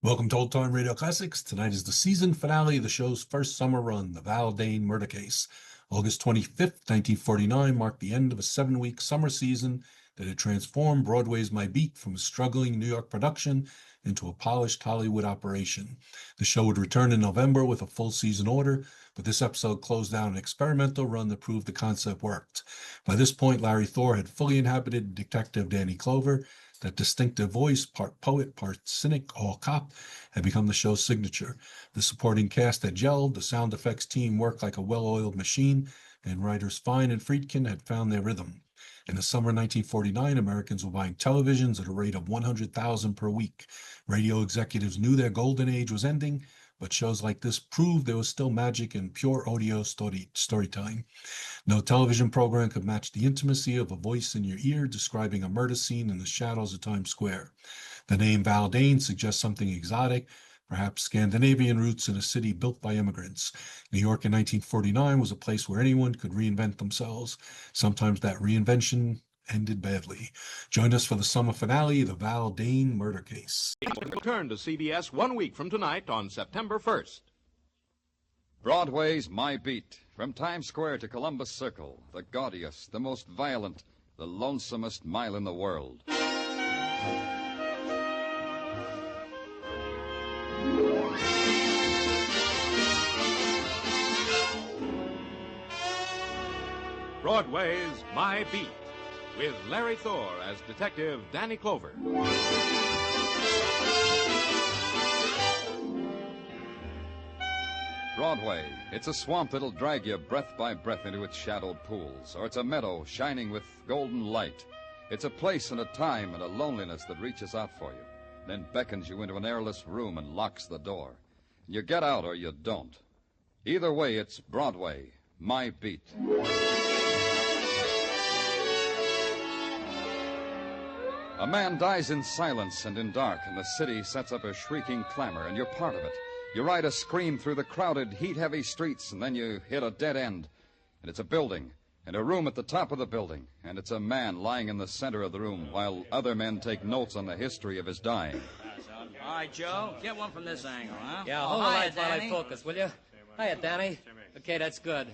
Welcome to Old Time Radio Classics. Tonight is the season finale of the show's first summer run, the Val Dane Murder Case. August 25th, 1949 marked the end of a 7-week summer season that had transformed Broadway Is My Beat from a struggling New York production into a polished Hollywood operation. The show would return in November with a full season order, but this episode closed down an experimental run that proved the concept worked. By this point, Larry Thor had fully inhabited Detective Danny Clover. That distinctive voice, part poet, part cynic, all cop, had become the show's signature. The supporting cast had gelled, the sound effects team worked like a well-oiled machine, and writers Fine and Friedkin had found their rhythm. In the summer of 1949, Americans were buying televisions at a rate of 100,000 per week. Radio executives knew their golden age was ending, but shows like this proved there was still magic in pure audio storytelling. No television program could match the intimacy of a voice in your ear describing a murder scene in the shadows of Times Square. The name Val Dane suggests something exotic, perhaps Scandinavian roots in a city built by immigrants. New York in 1949 was a place where anyone could reinvent themselves. Sometimes that reinvention ended badly. Join us for the summer finale, the Val Dane Murder Case. Return to CBS 1 week from tonight on September 1st. Broadway's My Beat. From Times Square to Columbus Circle, the gaudiest, the most violent, the lonesomest mile in the world. Broadway's My Beat, with Larry Thor as Detective Danny Clover. Broadway. It's a swamp that'll drag you breath by breath into its shadowed pools, or it's a meadow shining with golden light. It's a place and a time and a loneliness that reaches out for you, then beckons you into an airless room and locks the door. You get out or you don't. Either way, it's Broadway, My Beat. A man dies in silence and in dark, and the city sets up a shrieking clamor, and you're part of it. You ride a scream through the crowded, heat-heavy streets, and then you hit a dead end. And it's a building, and a room at the top of the building, and it's a man lying in the center of the room while other men take notes on the history of his dying. All right, Joe, get one from this angle, huh? Yeah, hold the light while I focus, will you? Hiya, Danny. Okay, that's good.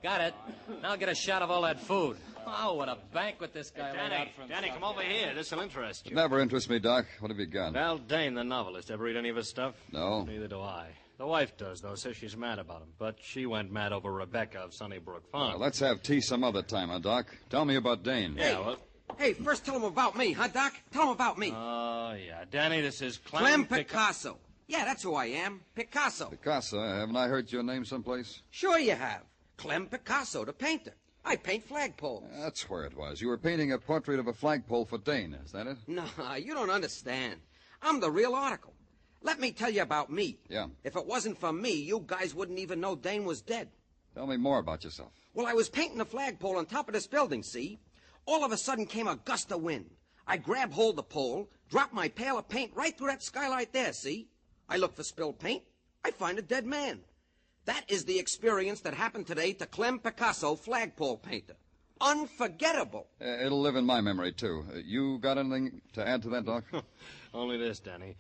Got it. Now get a shot of all that food. Oh, what a banquet this guy laid out for himself. Danny, come over here. This'll interest It you. never interests me, Doc. What have you got? Val Dane, the novelist. Ever read any of his stuff? No. Neither do I. The wife does, though. Says she's mad about him. But she went mad over Rebecca of Sunnybrook Farm. Well, let's have tea some other time, huh, Doc? Tell me about Dane. Yeah, well... Hey, first tell him about me, huh, Doc? Tell him about me. Oh, yeah. Danny, this is Clem Picasso. Yeah, that's who I am. Picasso. Picasso, haven't I heard your name someplace? Sure you have. Clem Picasso, the painter. I paint flagpoles. That's where it was. You were painting a portrait of a flagpole for Dane, is that it? Nah, you don't understand. I'm the real article. Let me tell you about me. Yeah. If it wasn't for me, you guys wouldn't even know Dane was dead. Tell me more about yourself. Well, I was painting a flagpole on top of this building, see? All of a sudden came a gust of wind. I grabbed hold of the pole, dropped my pail of paint right through that skylight there, see? I look for spilled paint. I find a dead man. That is the experience that happened today to Clem Picasso, flagpole painter. Unforgettable. It'll live in my memory, too. You got anything to add to that, Doc? Only this, Danny.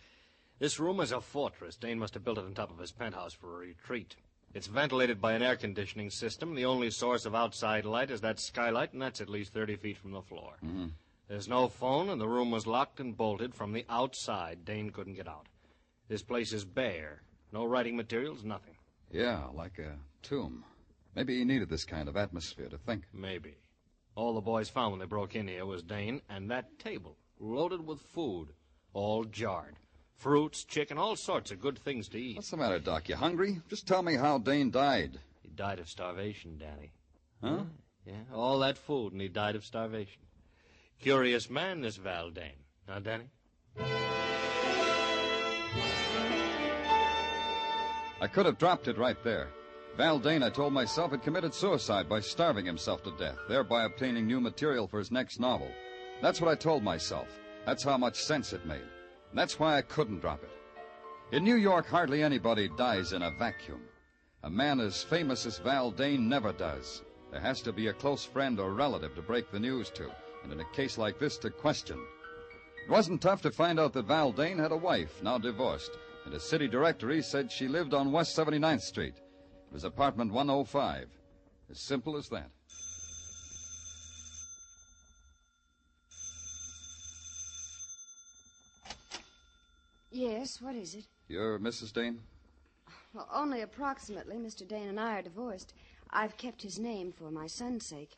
This room is a fortress. Dane must have built it on top of his penthouse for a retreat. It's ventilated by an air conditioning system. The only source of outside light is that skylight, and that's at least 30 feet from the floor. Mm-hmm. There's no phone, and the room was locked and bolted from the outside. Dane couldn't get out. This place is bare. No writing materials, nothing. Yeah, like a tomb. Maybe he needed this kind of atmosphere to think. Maybe. All the boys found when they broke in here was Dane and that table, loaded with food, all jarred. Fruits, chicken, all sorts of good things to eat. What's the matter, Doc? You hungry? Just tell me how Dane died. He died of starvation, Danny. Huh? Yeah, all that food, and he died of starvation. Curious man, this Val Dane. Now, Danny? I could have dropped it right there. Val Dane, I told myself, had committed suicide by starving himself to death, thereby obtaining new material for his next novel. That's what I told myself. That's how much sense it made. And that's why I couldn't drop it. In New York, hardly anybody dies in a vacuum. A man as famous as Val Dane never does. There has to be a close friend or relative to break the news to, and in a case like this, to question. It wasn't tough to find out that Val Dane had a wife, now divorced, and his city directory said she lived on West 79th Street. It was apartment 105. As simple as that. Yes, what is it? You're Mrs. Dane? Well, only approximately. Mr. Dane and I are divorced. I've kept his name for my son's sake.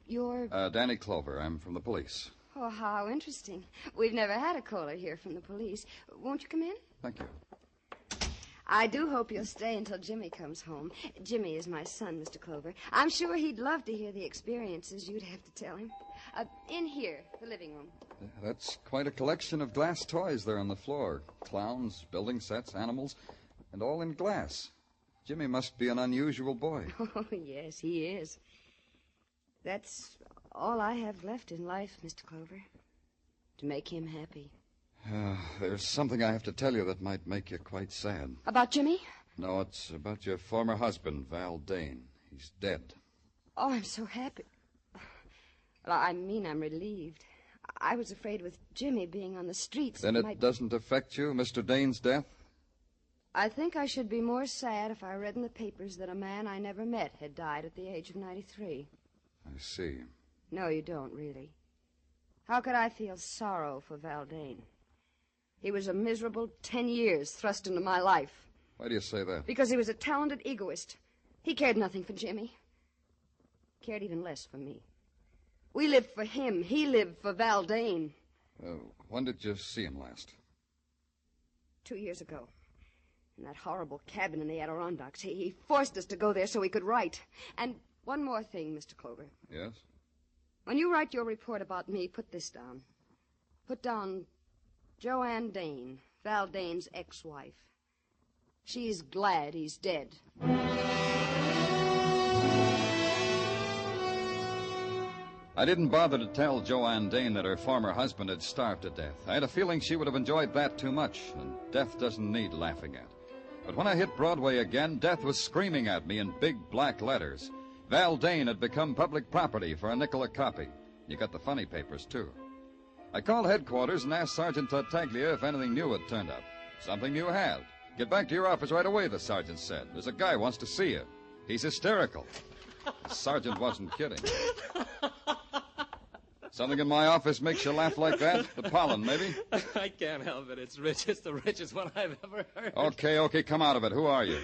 You're... Danny Clover. I'm from the police. Oh, how interesting. We've never had a caller here from the police. Won't you come in? Thank you. I do hope you'll stay until Jimmy comes home. Jimmy is my son, Mr. Clover. I'm sure he'd love to hear the experiences you'd have to tell him. In here, the living room. That's quite a collection of glass toys there on the floor. Clowns, building sets, animals, and all in glass. Jimmy must be an unusual boy. Oh, yes, he is. That's all I have left in life, Mr. Clover. To make him happy. There's something I have to tell you that might make you quite sad. About Jimmy? No, it's about your former husband, Val Dane. He's dead. Oh, I'm so happy. Well, I mean, I'm relieved. I was afraid with Jimmy being on the streets... Then it doesn't affect you, Mr. Dane's death? I think I should be more sad if I read in the papers that a man I never met had died at the age of 93. I see. No, you don't, really. How could I feel sorrow for Val Dane? He was a miserable 10 years thrust into my life. Why do you say that? Because he was a talented egoist. He cared nothing for Jimmy. Cared even less for me. We lived for him. He lived for Val Dane. When did you see him last? 2 years ago. In that horrible cabin in the Adirondacks. He forced us to go there so he could write. And one more thing, Mr. Clover. Yes? When you write your report about me, put this down. Put down Joanne Dane, Val Dane's ex-wife. She's glad he's dead. I didn't bother to tell Joanne Dane that her former husband had starved to death. I had a feeling she would have enjoyed that too much, and death doesn't need laughing at. But when I hit Broadway again, death was screaming at me in big black letters. Val Dane had become public property for a nickel a copy. You got the funny papers, too. I called headquarters and asked Sergeant Tartaglia if anything new had turned up. Something new had. Get back to your office right away, the sergeant said. There's a guy wants to see you. He's hysterical. The sergeant wasn't kidding. Something in my office makes you laugh like that? The pollen, maybe? I can't help it. It's rich. It's the richest one I've ever heard. Okay, come out of it. Who are you?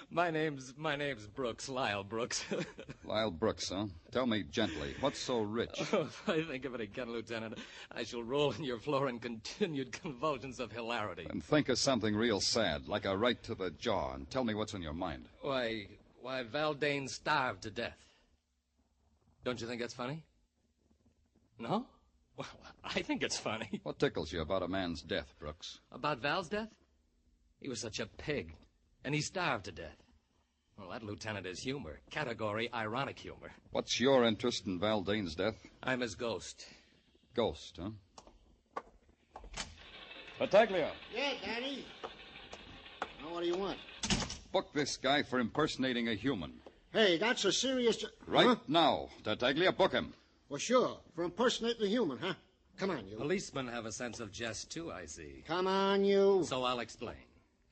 My name's Brooks, Lyle Brooks. Lyle Brooks, huh? Tell me gently, what's so rich? Oh, if I think of it again, Lieutenant, I shall roll on your floor in continued convulsions of hilarity. And think of something real sad, like a right to the jaw, and tell me what's on your mind. Why, Val Dane starved to death. Don't you think that's funny? No? Well, I think it's funny. What tickles you about a man's death, Brooks? About Val's death? He was such a pig, and he starved to death. Well, that, Lieutenant, is humor. Category ironic humor. What's your interest in Val Dane's death? I'm his ghost. Ghost, huh? Battaglia. Yeah, Danny. Now, what do you want? Book this guy for impersonating a human. Hey, that's a serious... Right now, Tartaglia, book him. Well, sure. For impersonating a human, huh? Come on, you. Policemen have a sense of jest, too, I see. Come on, you. So I'll explain.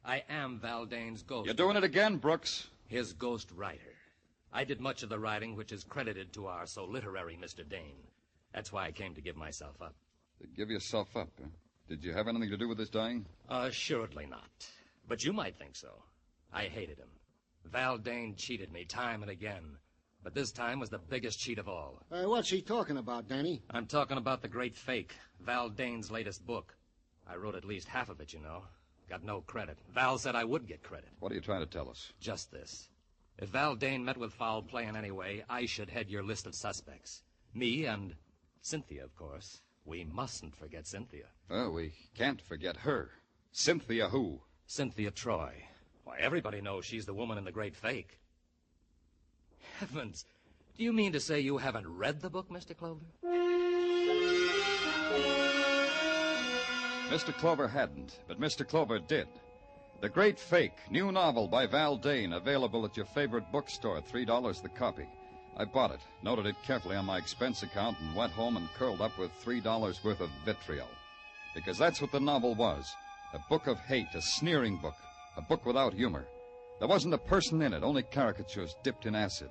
I am Val Dane's ghost. You're doing it again, Brooks. His ghost writer. I did much of the writing which is credited to our so literary Mr. Dane. That's why I came to give myself up. To give yourself up, huh? Did you have anything to do with his dying? Assuredly not. But you might think so. I hated him. Val Dane cheated me time and again. But this time was the biggest cheat of all. What's he talking about, Danny? I'm talking about The Great Fake, Val Dane's latest book. I wrote at least half of it, you know. Got no credit. Val said I would get credit. What are you trying to tell us? Just this. If Val Dane met with foul play in any way, I should head your list of suspects. Me and Cynthia, of course. We mustn't forget Cynthia. Oh, we can't forget her. Cynthia who? Cynthia Troy. Why, everybody knows she's the woman in The Great Fake. Heavens, do you mean to say you haven't read the book, Mr. Clover? Mr. Clover hadn't, but Mr. Clover did. The Great Fake, new novel by Val Dane, available at your favorite bookstore, $3 the copy. I bought it, noted it carefully on my expense account, and went home and curled up with $3 worth of vitriol. Because that's what the novel was. A book of hate, a sneering book, a book without humor. There wasn't a person in it, only caricatures dipped in acid.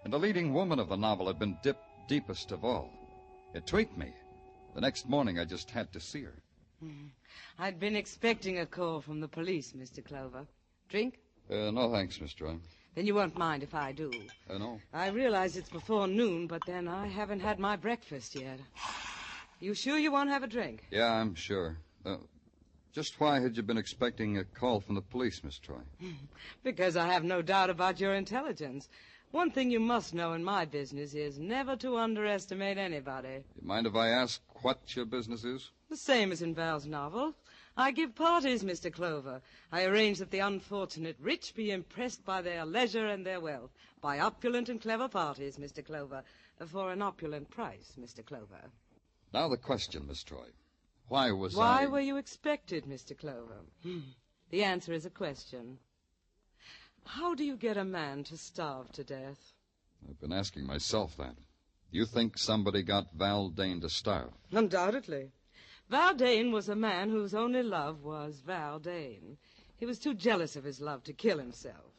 And the leading woman of the novel had been dipped deepest of all. It tweaked me. The next morning, I just had to see her. I'd been expecting a call from the police, Mr. Clover. Drink? No, thanks, Miss Troy. Then you won't mind if I do. No. I realize it's before noon, but then I haven't had my breakfast yet. You sure you won't have a drink? Yeah, I'm sure. Just why had you been expecting a call from the police, Miss Troy? Because I have no doubt about your intelligence. One thing you must know in my business is never to underestimate anybody. You mind if I ask what your business is? The same as in Val's novel. I give parties, Mr. Clover. I arrange that the unfortunate rich be impressed by their leisure and their wealth, by opulent and clever parties, Mr. Clover, for an opulent price, Mr. Clover. Now the question, Miss Troy. Why were you expected, Mr. Clover? The answer is a question. How do you get a man to starve to death? I've been asking myself that. You think somebody got Val Dane to starve? Undoubtedly. Val Dane was a man whose only love was Val Dane. He was too jealous of his love to kill himself.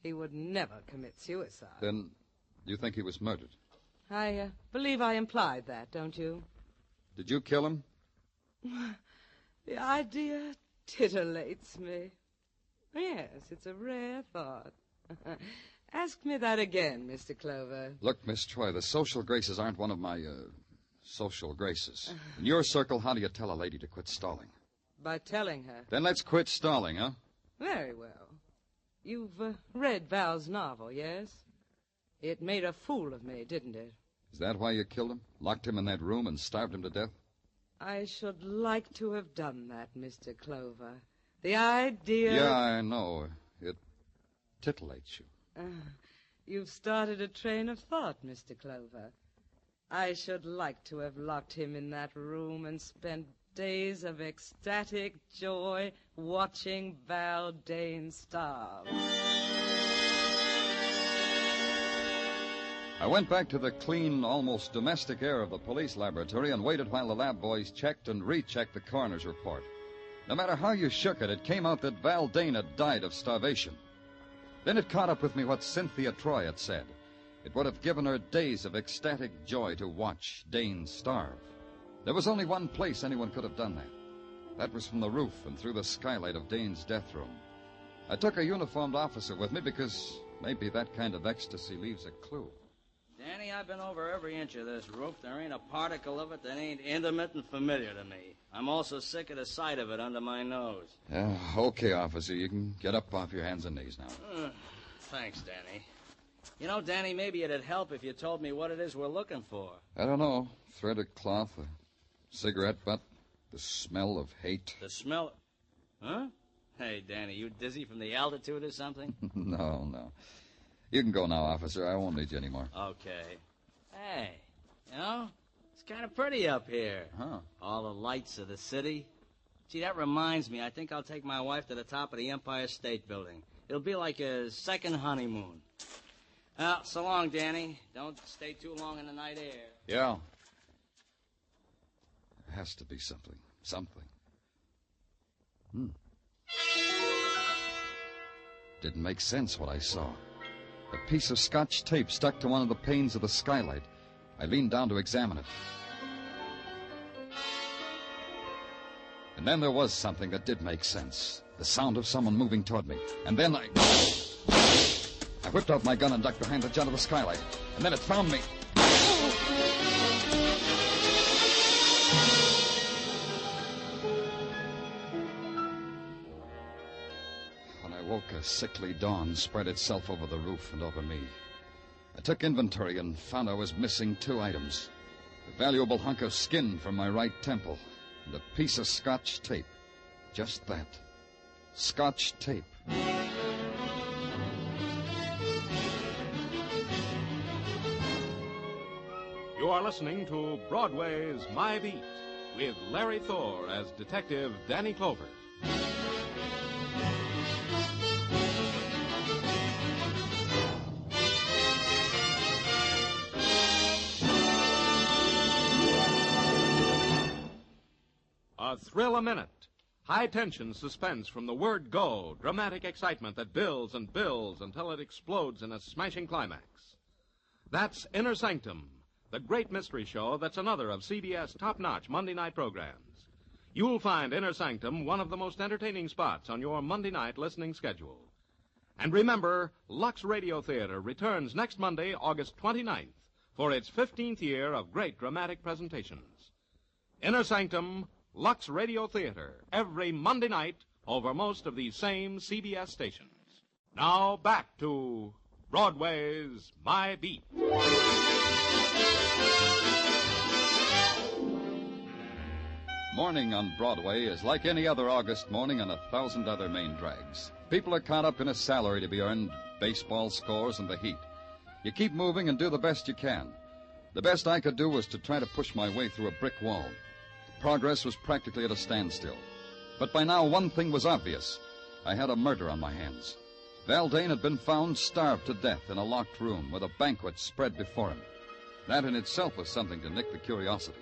He would never commit suicide. Then you think he was murdered? I believe I implied that, don't you? Did you kill him? The idea titillates me. Yes, it's a rare thought. Ask me that again, Mr. Clover. Look, Miss Troy, the social graces aren't one of my, social graces. In your circle, how do you tell a lady to quit stalling? By telling her. Then let's quit stalling, huh? Very well. You've read Val's novel, yes? It made a fool of me, didn't it? Is that why you killed him? Locked him in that room and starved him to death? I should like to have done that, Mr. Clover. The idea... Yeah, I know. It titillates you. You've started a train of thought, Mr. Clover. I should like to have locked him in that room and spent days of ecstatic joy watching Val Dane starve. I went back to the clean, almost domestic air of the police laboratory and waited while the lab boys checked and rechecked the coroner's report. No matter how you shook it, it came out that Val Dane had died of starvation. Then it caught up with me what Cynthia Troy had said. It would have given her days of ecstatic joy to watch Dane starve. There was only one place anyone could have done that. That was from the roof and through the skylight of Dane's death room. I took a uniformed officer with me because maybe that kind of ecstasy leaves a clue. Danny, I've been over every inch of this roof. There ain't a particle of it that ain't intimate and familiar to me. I'm also sick of the sight of it under my nose. Okay, officer. You can get up off your hands and knees now. Thanks, Danny. You know, Danny, maybe it'd help if you told me what it is we're looking for. I don't know. Threaded cloth, a cigarette butt, the smell of hate. The smell... Huh? Hey, Danny, you dizzy from the altitude or something? No. You can go now, officer. I won't need you anymore. Okay. Hey, you know, it's kind of pretty up here. Huh. All the lights of the city. Gee, that reminds me. I think I'll take my wife to the top of the Empire State Building. It'll be like a second honeymoon. Well, so long, Danny. Don't stay too long in the night air. Yeah. There has to be something. Didn't make sense what I saw. A piece of Scotch tape stuck to one of the panes of the skylight. I leaned down to examine it. And then there was something that did make sense. The sound of someone moving toward me. And then I whipped out my gun and ducked behind the jut of the skylight. And then it found me. When I woke, a sickly dawn spread itself over the roof and over me. I took inventory and found I was missing 2 items. A valuable hunk of skin from my right temple and a piece of Scotch tape. Just that. Scotch tape. You are listening to Broadway's My Beat with Larry Thor as Detective Danny Clover. A thrill a minute. High-tension suspense from the word go. Dramatic excitement that builds and builds until it explodes in a smashing climax. That's Inner Sanctum, the great mystery show that's another of CBS' top-notch Monday night programs. You'll find Inner Sanctum one of the most entertaining spots on your Monday night listening schedule. And remember, Lux Radio Theater returns next Monday, August 29th, for its 15th year of great dramatic presentations. Inner Sanctum, Lux Radio Theater, every Monday night over most of these same CBS stations. Now back to Broadway's My Beat. Morning on Broadway is like any other August morning on 1,000 other main drags. People are caught up in a salary to be earned, baseball scores, and the heat. You keep moving and do the best you can. The best I could do was to try to push my way through a brick wall. Progress was practically at a standstill. But by now, one thing was obvious. I had a murder on my hands. Val Dane had been found starved to death in a locked room with a banquet spread before him. That in itself was something to nick the curiosity.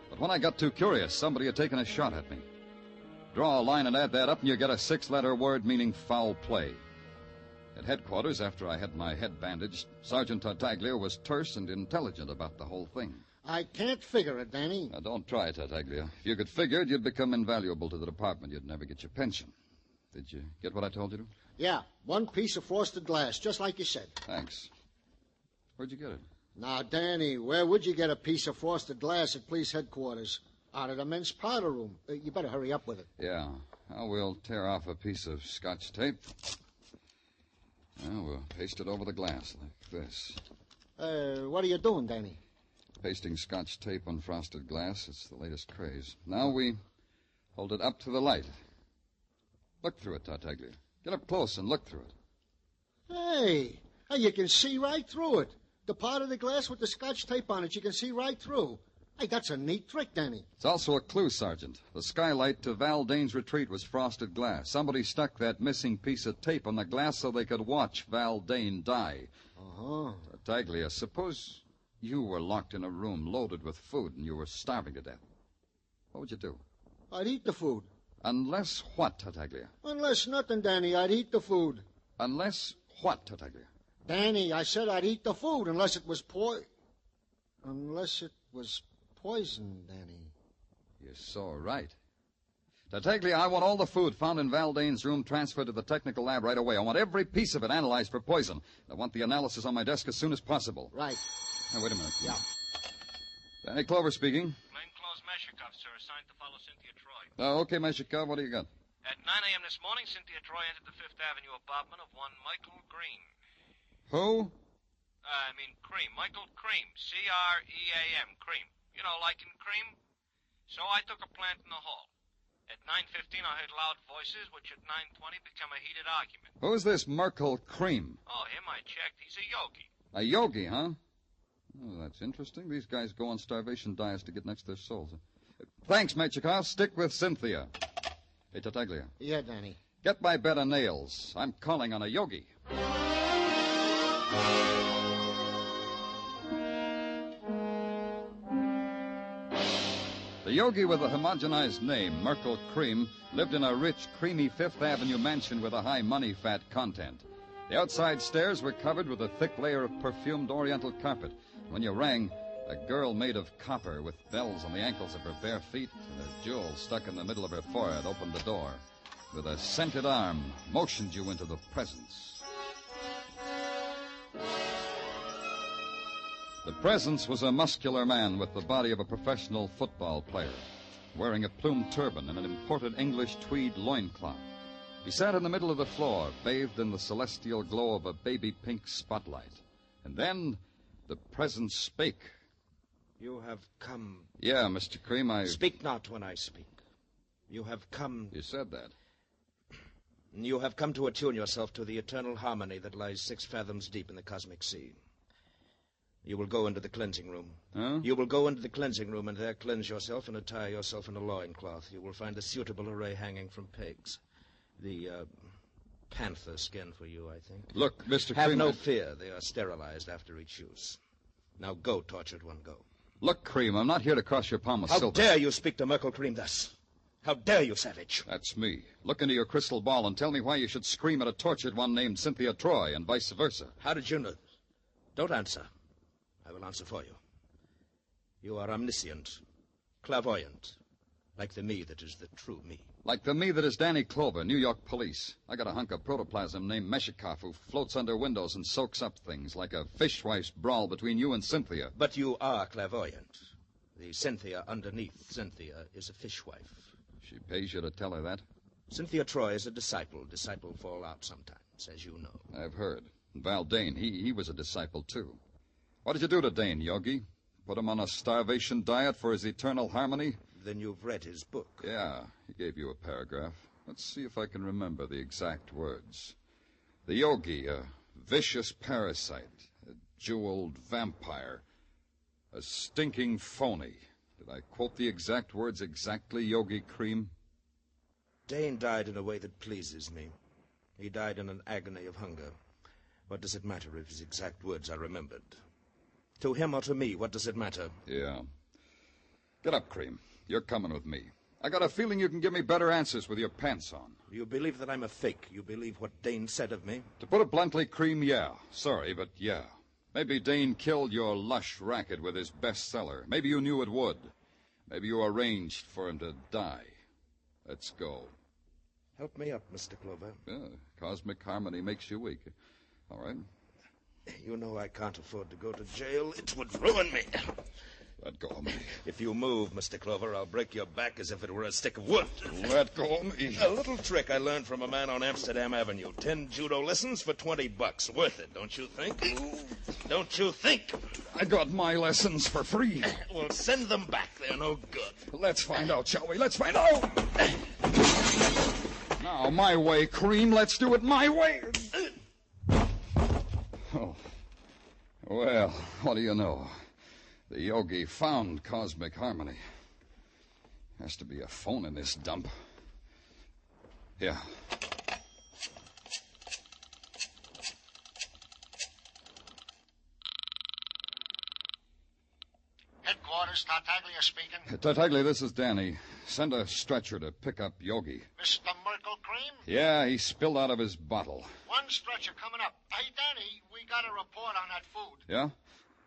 But when I got too curious, somebody had taken a shot at me. Draw a line and add that up, and you get a 6-letter word meaning foul play. At headquarters, after I had my head bandaged, Sergeant Tartaglia was terse and intelligent about the whole thing. I can't figure it, Danny. Now, don't try, Tartaglia. If you could figure it, you'd become invaluable to the department. You'd never get your pension. Did you get what I told you to? Yeah, one piece of frosted glass, just like you said. Thanks. Where'd you get it? Now, Danny, where would you get a piece of frosted glass at police headquarters? Out of the men's powder room. You better hurry up with it. Yeah. Now, we'll tear off a piece of Scotch tape. Now, we'll paste it over the glass like this. What are you doing, Danny? Pasting Scotch tape on frosted glass. It's the latest craze. Now we hold it up to the light. Look through it, Tartaglia. Get up close and look through it. Hey, you can see right through it. The part of the glass with the Scotch tape on it, you can see right through. Hey, that's a neat trick, Danny. It's also a clue, Sergeant. The skylight to Val Dane's retreat was frosted glass. Somebody stuck that missing piece of tape on the glass so they could watch Val Dane die. Uh-huh. Tartaglia, suppose you were locked in a room loaded with food and you were starving to death. What would you do? I'd eat the food. Unless what, Tartaglia? Unless nothing, Danny. I'd eat the food. Unless what, Tartaglia? Danny, I said I'd eat the food unless it was poison, Danny. You're so right. Tartaglia, I want all the food found in Val Dane's room transferred to the technical lab right away. I want every piece of it analyzed for poison. I want the analysis on my desk as soon as possible. Right. Now, wait a minute. Yeah. Danny Clover speaking. Plainclothes Meshikov, sir, assigned to follow Cynthia Troy. Oh, okay, Meshikov. What do you got? At 9 a.m. this morning, Cynthia Troy entered the Fifth Avenue apartment of one Michael Green. Who? Cream. Michael Cream. C-R-E-A-M. Cream. You know, like in cream. So I took a plant in the hall. At 9:15, I heard loud voices, which at 9:20 became a heated argument. Who's this Merkel Cream? Oh, him I checked. He's a yogi. A yogi, huh? Oh, that's interesting. These guys go on starvation diets to get next to their souls. Thanks, Mechikov. Stick with Cynthia. Hey, Tartaglia. Yeah, Danny. Get my bed of nails. I'm calling on a yogi. The yogi with a homogenized name, Merkel Cream, lived in a rich, creamy Fifth Avenue mansion with a high money-fat content. The outside stairs were covered with a thick layer of perfumed oriental carpet. When you rang, a girl made of copper with bells on the ankles of her bare feet and her jewels stuck in the middle of her forehead opened the door. With a scented arm, motioned you into the presence. The presence was a muscular man with the body of a professional football player, wearing a plumed turban and an imported English tweed loincloth. He sat in the middle of the floor, bathed in the celestial glow of a baby pink spotlight. And then the presence spake. You have come. Yeah, Mr. Cream, Speak not when I speak. You have come. You said that. You have come to attune yourself to the eternal harmony that lies 6 fathoms deep in the cosmic sea. You will go into the cleansing room. Huh? You will go into the cleansing room and there cleanse yourself and attire yourself in a loincloth. You will find a suitable array hanging from pegs. The panther skin for you, I think. Look, Mr. Have Cream... no fear. They are sterilized after each use. Now go, tortured one, go. Look, Cream, I'm not here to cross your palm with How silver. dare you speak to Merkel Cream thus? How dare you, savage? That's me. Look into your crystal ball and tell me why you should scream at a tortured one named Cynthia Troy and vice versa. How did you know? Don't answer. I will answer for you. You are omniscient, clairvoyant, like the me that is the true me. Like the me that is Danny Clover, New York police. I got a hunk of protoplasm named Meshikoff who floats under windows and soaks up things like a fishwife's brawl between you and Cynthia. But you are clairvoyant. The Cynthia underneath Cynthia is a fishwife. She pays you to tell her that? Cynthia Troy is a disciple. Disciple fall out sometimes, as you know. I've heard. Val Dane, he was a disciple, too. What did you do to Dane, Yogi? Put him on a starvation diet for his eternal harmony? Then you've read his book. Yeah, he gave you a paragraph. Let's see if I can remember the exact words. The Yogi, a vicious parasite, a jeweled vampire, a stinking phony. Did I quote the exact words exactly, Yogi Cream? Dane died in a way that pleases me. He died in an agony of hunger. What does it matter if his exact words are remembered? To him or to me, what does it matter? Yeah. Get up, Cream. You're coming with me. I got a feeling you can give me better answers with your pants on. You believe that I'm a fake? You believe what Dane said of me? To put it bluntly, Cream, yeah. Sorry, but yeah. Maybe Dane killed your lush racket with his bestseller. Maybe you knew it would. Maybe you arranged for him to die. Let's go. Help me up, Mr. Clover. Yeah, cosmic harmony makes you weak. All right. You know I can't afford to go to jail. It would ruin me. Let go of me. If you move, Mr. Clover, I'll break your back as if it were a stick of wood. Let go of me. A little trick I learned from a man on Amsterdam Avenue. 10 judo lessons for $20. Worth it, don't you think? Don't you think? I got my lessons for free. Well, send them back. They're no good. Let's find out, shall we? Let's find out. Now, my way, Cream. Let's do it my way. Oh. Well, what do you know? The Yogi found cosmic harmony. Has to be a phone in this dump. Yeah. Headquarters, Tartaglia speaking. Tartaglia, this is Danny. Send a stretcher to pick up Yogi. Mr. Merkel Cream? Yeah, he spilled out of his bottle. One stretcher coming up. Hey, Danny, we got a report on that food. Yeah?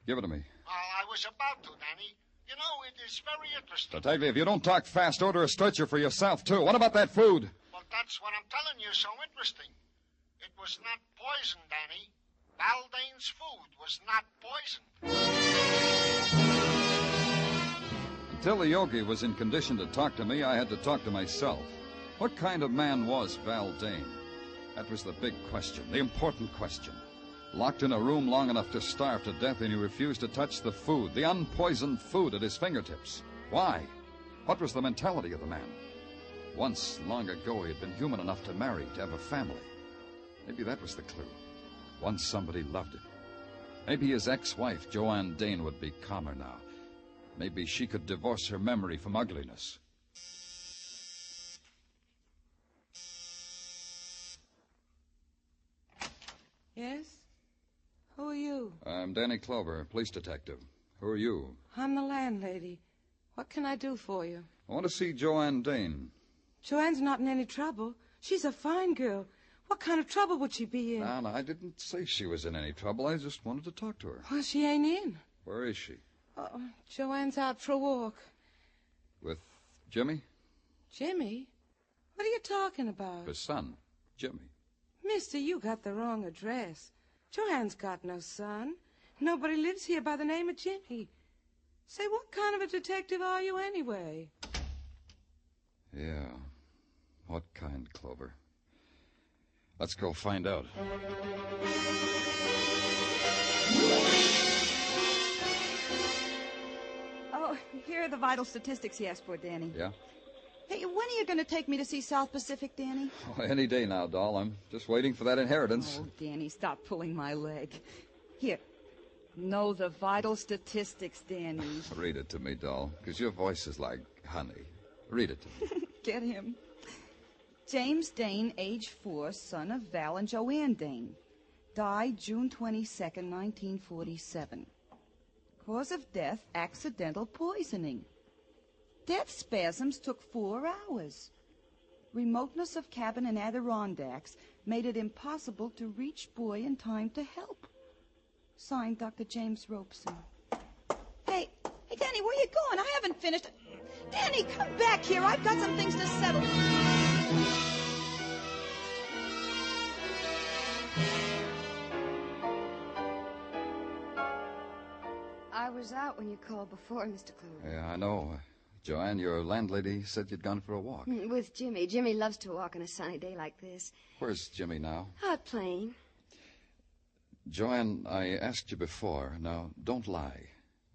Give it to me. I was about to, Danny. You know, it is very interesting. Tartaglia, if you don't talk fast, order a stretcher for yourself, too. What about that food? Well, that's what I'm telling you, so interesting. It was not poison, Danny. Val Dane's food was not poison. Until the Yogi was in condition to talk to me, I had to talk to myself. What kind of man was Val Dane? That was the big question, the important question. Locked in a room long enough to starve to death, and he refused to touch the food, the unpoisoned food at his fingertips. Why? What was the mentality of the man? Once, long ago, he had been human enough to marry, to have a family. Maybe that was the clue. Once somebody loved him. Maybe his ex-wife, Joanne Dane, would be calmer now. Maybe she could divorce her memory from ugliness. Yes? Who are you? I'm Danny Clover, police detective. Who are you? I'm the landlady. What can I do for you? I want to see Joanne Dane. Joanne's not in any trouble. She's a fine girl. What kind of trouble would she be in? No, I didn't say she was in any trouble. I just wanted to talk to her. Well, she ain't in. Where is she? Oh, Joanne's out for a walk. With Jimmy? Jimmy? What are you talking about? His son, Jimmy. Mister, you got the wrong address. Joanne's got no son. Nobody lives here by the name of Jimmy. Say, what kind of a detective are you anyway? Yeah. What kind, Clover? Let's go find out. Oh, here are the vital statistics he asked for, Danny. Yeah? Hey, when are you going to take me to see South Pacific, Danny? Oh, any day now, doll. I'm just waiting for that inheritance. Oh, Danny, stop pulling my leg. Here. Know the vital statistics, Danny. Read it to me, doll, because your voice is like honey. Read it to me. Get him. James Dane, age 4, son of Val and Joanne Dane. Died June 22nd, 1947. Cause of death, accidental poisoning. Death spasms took 4 hours. Remoteness of cabin in Adirondacks made it impossible to reach boy in time to help. Signed, Dr. James Robeson. Hey, Danny, where you going? I haven't finished. Danny, come back here. I've got some things to settle. I was out when you called before, Mr. Clover. Yeah, I know. Joanne, your landlady said you'd gone for a walk. With Jimmy. Jimmy loves to walk on a sunny day like this. Where's Jimmy now? Out playing. Joanne, I asked you before. Now, don't lie.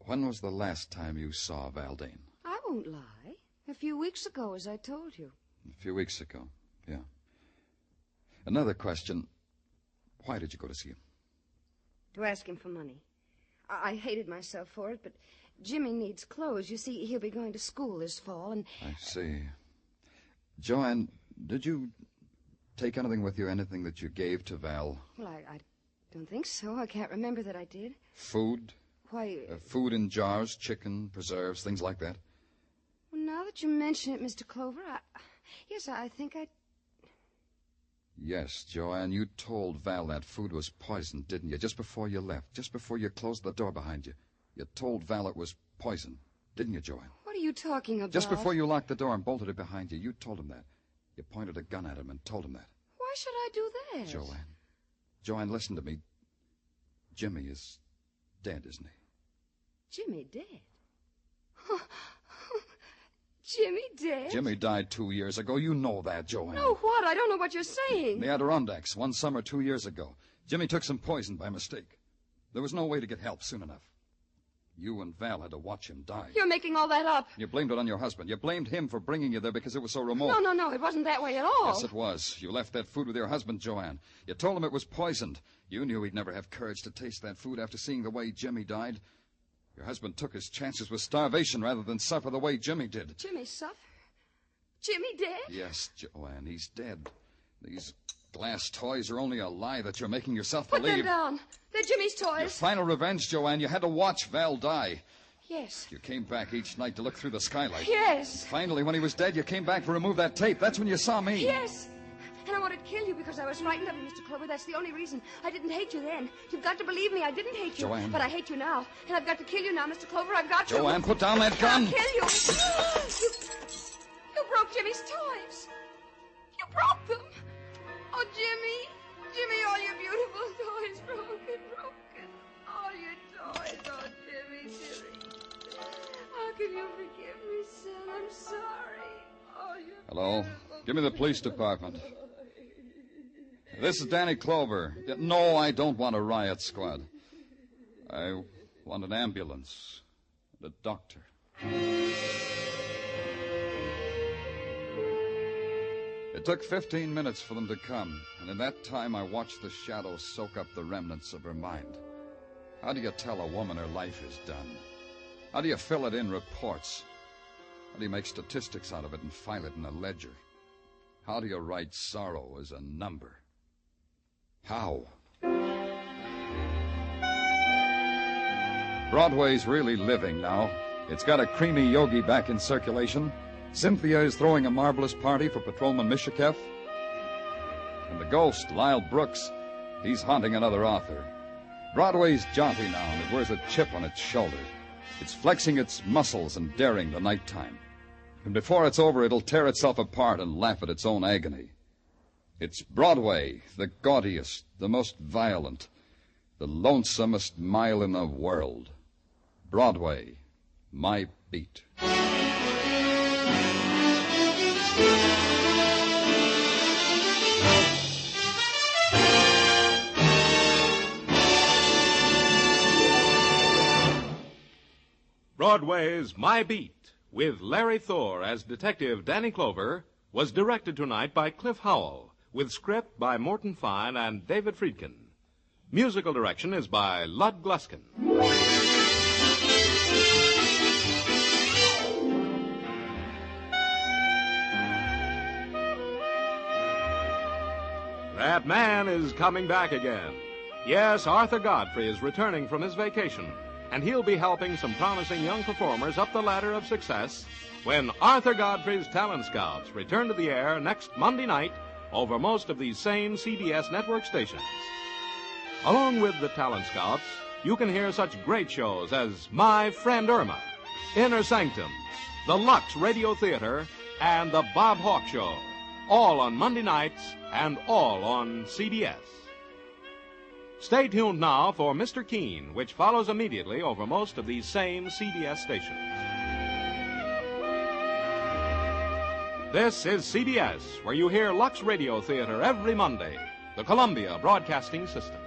When was the last time you saw Val Dane? I won't lie. A few weeks ago, as I told you. A few weeks ago, yeah. Another question. Why did you go to see him? To ask him for money. I hated myself for it, but Jimmy needs clothes. You see, he'll be going to school this fall, and... I see. Joanne, did you take anything with you, anything that you gave to Val? Well, I don't think so. I can't remember that I did. Food? Why... food in jars, chicken, preserves, things like that? Well, now that you mention it, Mr. Clover, yes, I think I... Yes, Joanne, you told Val that food was poisoned, didn't you? Just before you left, just before you closed the door behind you. You told Val it was poison, didn't you, Joanne? What are you talking about? Just before you locked the door and bolted it behind you, you told him that. You pointed a gun at him and told him that. Why should I do that? Joanne, listen to me. Jimmy is dead, isn't he? Jimmy dead? Jimmy dead? Jimmy died 2 years ago. You know that, Joanne. No, what? I don't know what you're saying. The Adirondacks, one summer 2 years ago. Jimmy took some poison by mistake. There was no way to get help soon enough. You and Val had to watch him die. You're making all that up. You blamed it on your husband. You blamed him for bringing you there because it was so remote. No, it wasn't that way at all. Yes, it was. You left that food with your husband, Joanne. You told him it was poisoned. You knew he'd never have courage to taste that food after seeing the way Jimmy died. Your husband took his chances with starvation rather than suffer the way Jimmy did. Jimmy suffer? Jimmy dead? Yes, Joanne, he's dead. These glass toys are only a lie that you're making yourself Put believe. them down. They're Jimmy's toys. Your final revenge, Joanne. You had to watch Val die. Yes. You came back each night to look through the skylight. Yes. Finally, when he was dead, you came back to remove that tape. That's when you saw me. Yes. And I wanted to kill you because I was frightened of you, Mr. Clover. That's the only reason. I didn't hate you then. You've got to believe me. I didn't hate you. Joanne. But I hate you now. And I've got to kill you now, Mr. Clover. I've got to. Joanne, put down that gun. I'll kill you. You broke Jimmy's toys. You broke them. Oh, Jimmy. Jimmy, all your beautiful toys broken. All your toys. Oh, Jimmy. How can you forgive me, son? I'm sorry. Oh, you. Hello. Give me the police department. This is Danny Clover. No, I don't want a riot squad. I want an ambulance and a doctor. It took 15 minutes for them to come, and in that time I watched the shadows soak up the remnants of her mind. How do you tell a woman her life is done? How do you fill it in reports? How do you make statistics out of it and file it in a ledger? How do you write sorrow as a number? How? Broadway's really living now. It's got a creamy yogi back in circulation. Cynthia is throwing a marvelous party for Patrolman Mishikev. And the ghost, Lyle Brooks, he's haunting another author. Broadway's jaunty now, and it wears a chip on its shoulder. It's flexing its muscles and daring the nighttime. And before it's over, it'll tear itself apart and laugh at its own agony. It's Broadway, the gaudiest, the most violent, the lonesomest mile in the world. Broadway, my beat. Broadway's My Beat, with Larry Thor as Detective Danny Clover, was directed tonight by Cliff Howell, with script by Morton Fine and David Friedkin. Musical direction is by Lud Gluskin. That man is coming back again. Yes, Arthur Godfrey is returning from his vacation, and he'll be helping some promising young performers up the ladder of success when Arthur Godfrey's Talent Scouts return to the air next Monday night over most of these same CBS network stations. Along with the Talent Scouts, you can hear such great shows as My Friend Irma, Inner Sanctum, the Lux Radio Theater, and the Bob Hawke Show, all on Monday nights and all on CBS. Stay tuned now for Mr. Keene, which follows immediately over most of these same CBS stations. This is CBS, where you hear Lux Radio Theater every Monday, the Columbia Broadcasting System.